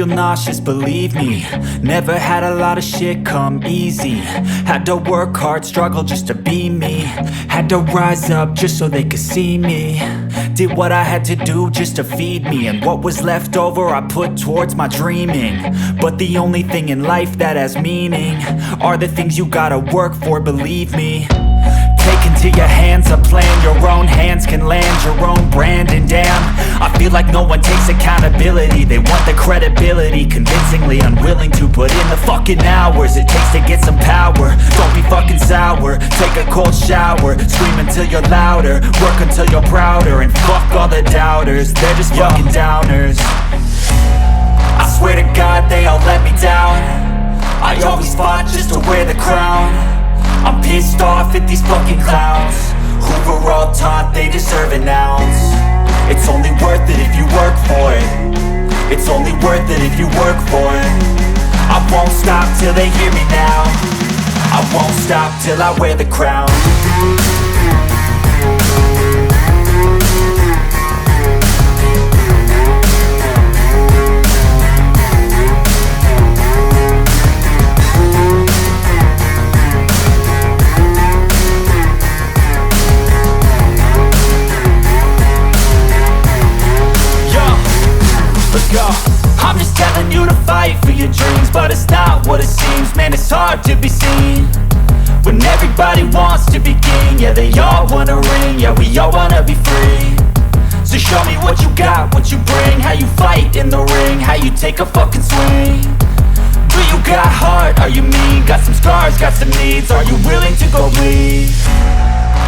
feel nauseous, believe me. Never had a lot of shit come easy. Had to work hard, struggle just to be me. Had to rise up just so they could see me. Did what I had to do just to feed me. And what was left over I put towards my dreaming. But the only thing in life that has meaning are the things you gotta work for, believe me. Take into your hands a plan, your own hands can land your own brand. And damn, I feel like no one takes accountability. They want the credibility, convincingly unwilling to put in the fucking hours it takes to get some power. Don't be fucking sour, take a cold shower, scream until you're louder, work until you're prouder. And fuck all the doubters, they're just fucking downers. I swear to God they all let me down. I always fought just to wear the crown. I'm pissed off at these fucking clowns who were all taught they deserve an ounce. It's only worth it if you work for it. It's only worth it if you work for it. I won't stop till they hear me now. I won't stop till I wear the crown. I'm just telling you to fight for your dreams, but it's not what it seems. Man, it's hard to be seen when everybody wants to be king. Yeah, they all wanna ring, yeah, we all wanna be free. So show me what you got, what you bring, how you fight in the ring, how you take a fucking swing. Do you got heart, are you mean? Got some scars, got some needs, are you willing to go bleed?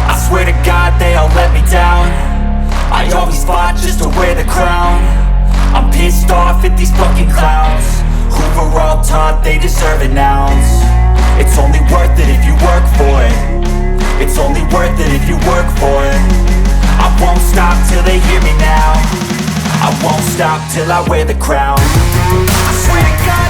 I swear to God they all let me down. I always fought just to wear the crown. I'm pissed off at these fucking clowns who were all taught they deserve an ounce. It's only worth it if you work for it. It's only worth it if you work for it. I won't stop till they hear me now. I won't stop till I wear the crown. I swear to God